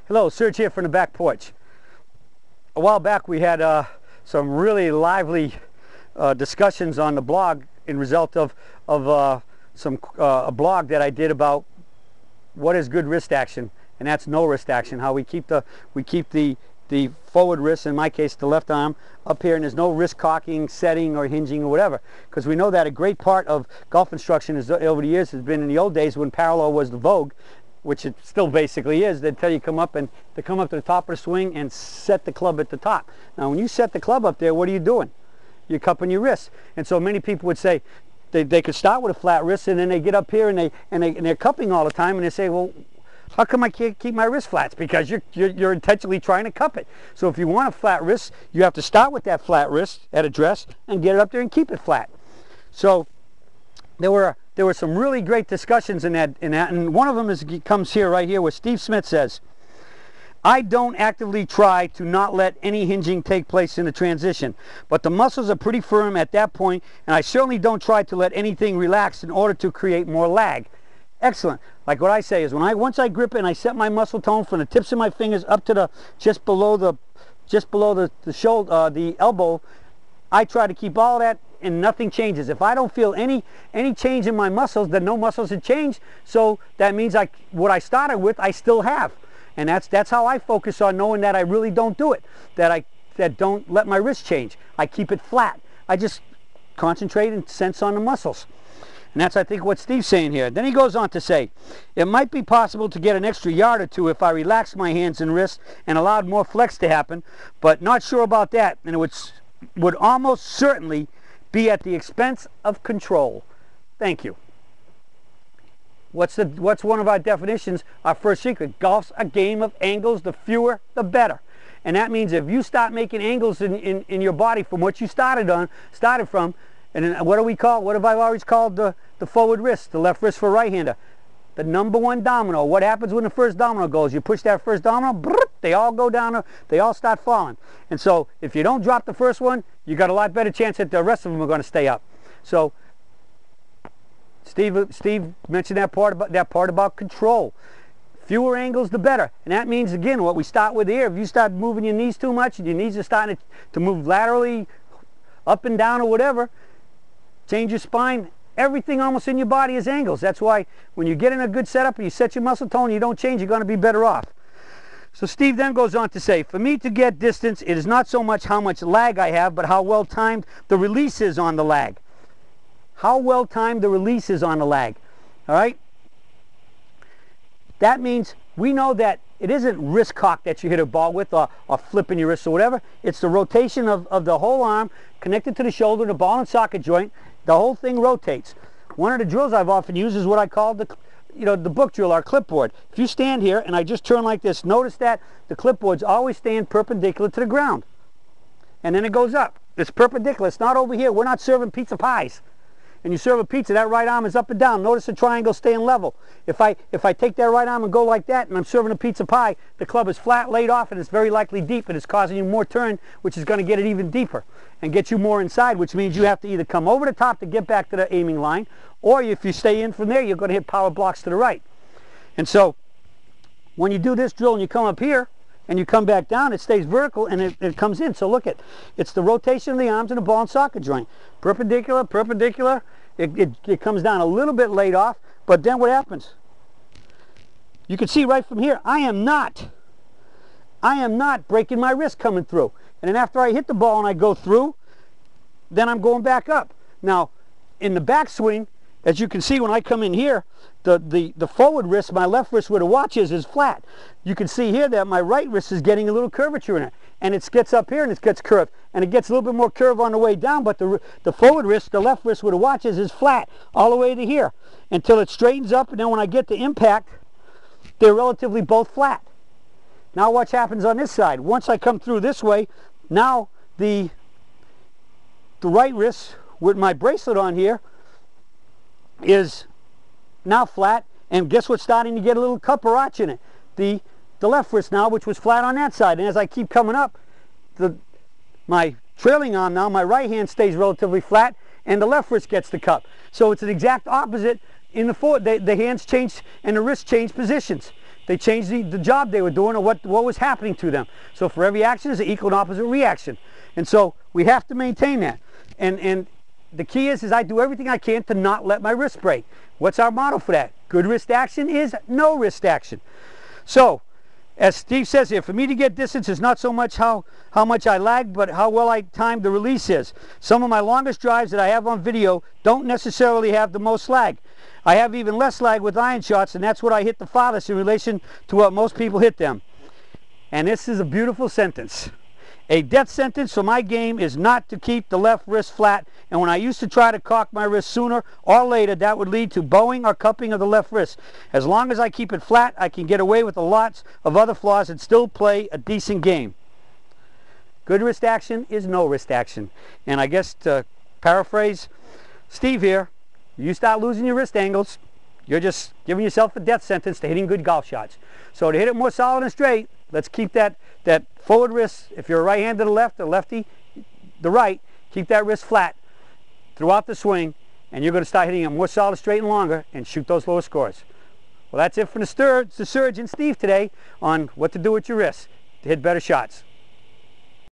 Hello, Serge here from the back porch. A while back we had some really lively discussions on the blog in result of a blog that I did about what is good wrist action, and that's no wrist action. How we keep the forward wrist, in my case the left arm, up here, and there's no wrist cocking, setting, or hinging or whatever. Because we know that a great part of golf instruction over the years has been in the old days when parallel was the vogue, which it still basically is. They'd tell you come up to the top of the swing and set the club at the top. Now when you set the club up there, what are you doing? You're cupping your wrist. And so many people would say they could start with a flat wrist, and then they get up here and they're cupping all the time, and they say, well, how come I can't keep my wrist flat? It's because you're intentionally trying to cup it. So if you want a flat wrist, you have to start with that flat wrist at address and get it up there and keep it flat. So there were some really great discussions in that, and one of them comes here, right here, where Steve Smith says, I don't actively try to not let any hinging take place in the transition, but the muscles are pretty firm at that point, and I certainly don't try to let anything relax in order to create more lag. Excellent. Like what I say is, once I grip it and I set my muscle tone from the tips of my fingers up to just below the shoulder, the elbow, I try to keep all that and nothing changes. If I don't feel any change in my muscles, then no muscles have changed. So that means what I started with, I still have. And that's how I focus on knowing that I really don't do it. That don't let my wrist change. I keep it flat. I just concentrate and sense on the muscles. And that's, I think, what Steve's saying here. Then he goes on to say, it might be possible to get an extra yard or two if I relaxed my hands and wrists and allowed more flex to happen, but not sure about that. And it would almost certainly be at the expense of control. Thank you. What's one of our definitions? Our first secret: golf's a game of angles. The fewer, the better. And that means if you start making angles in your body from what you started from, and then what have I always called the forward wrist, the left wrist for right-hander? The number one domino. What happens when the first domino goes? You push that first domino, they all go down, they all start falling. And so if you don't drop the first one, you got a lot better chance that the rest of them are going to stay up. So Steve mentioned that part about control. Fewer angles, the better. And that means, again, what we start with here, if you start moving your knees too much, your knees are starting to move laterally up and down or whatever, change your spine. Everything almost in your body is angles. That's why when you get in a good setup and you set your muscle tone, you don't change, you're going to be better off. So Steve then goes on to say, for me to get distance, it is not so much how much lag I have, but how well timed the release is on the lag. How well timed the release is on the lag. All right? That means we know that it isn't wrist cock that you hit a ball with, or flipping your wrist or whatever. It's the rotation of the whole arm connected to the shoulder, the ball and socket joint. The whole thing rotates. One of the drills I've often used is what I call the book drill, our clipboard. If you stand here and I just turn like this, notice that the clipboard's always staying perpendicular to the ground. And then it goes up. It's perpendicular. It's not over here. We're not serving pizza pies. And you serve a pizza, that right arm is up and down. Notice the triangle staying level. If I take that right arm and go like that, and I'm serving a pizza pie, the club is flat, laid off, and it's very likely deep, and it's causing you more turn, which is going to get it even deeper and get you more inside, which means you have to either come over the top to get back to the aiming line, or if you stay in from there, you're going to hit power blocks to the right. And so when you do this drill and you come up here and you come back down, it stays vertical and it comes in. So look it's the rotation of the arms and the ball and socket joint. Perpendicular, perpendicular. It comes down a little bit laid off, but then what happens? You can see right from here, I am not breaking my wrist coming through. And then after I hit the ball and I go through, then I'm going back up. Now, in the backswing, as you can see when I come in here, the forward wrist, my left wrist where the watch is flat. You can see here that my right wrist is getting a little curvature in it. And it gets up here and it gets curved. And it gets a little bit more curve on the way down, but the forward wrist, the left wrist where the watch is flat all the way to here until it straightens up, and then when I get to impact, they're relatively both flat. Now watch happens on this side. Once I come through this way, now the right wrist with my bracelet on here is now flat, and guess what's starting to get a little cup or arch in it? The left wrist now, which was flat on that side. And as I keep coming up, my trailing arm now, my right hand stays relatively flat, and the left wrist gets the cup. So it's an exact opposite in the forward. The hands change and the wrist change positions. they changed the job they were doing or what was happening to them. So for every action is an equal and opposite reaction. And so we have to maintain that. And the key is I do everything I can to not let my wrist break. What's our motto for that? Good wrist action is no wrist action. So, as Steve says here, for me to get distance is not so much how much I lag, but how well I time the release is. Some of my longest drives that I have on video don't necessarily have the most lag. I have even less lag with iron shots, and that's what I hit the farthest in relation to what most people hit them. And this is a beautiful sentence. A death sentence for my game is not to keep the left wrist flat, and when I used to try to cock my wrist sooner or later, that would lead to bowing or cupping of the left wrist. As long as I keep it flat, I can get away with a lot of other flaws and still play a decent game. Good wrist action is no wrist action. And I guess to paraphrase Steve here, you start losing your wrist angles, you're just giving yourself a death sentence to hitting good golf shots. So to hit it more solid and straight, let's keep that forward wrist, if you're a right-hander, the left, or lefty, the right, keep that wrist flat throughout the swing, and you're going to start hitting it more solid, straight, and longer, and shoot those lower scores. Well, that's it from the Surge and Steve today on what to do with your wrists to hit better shots.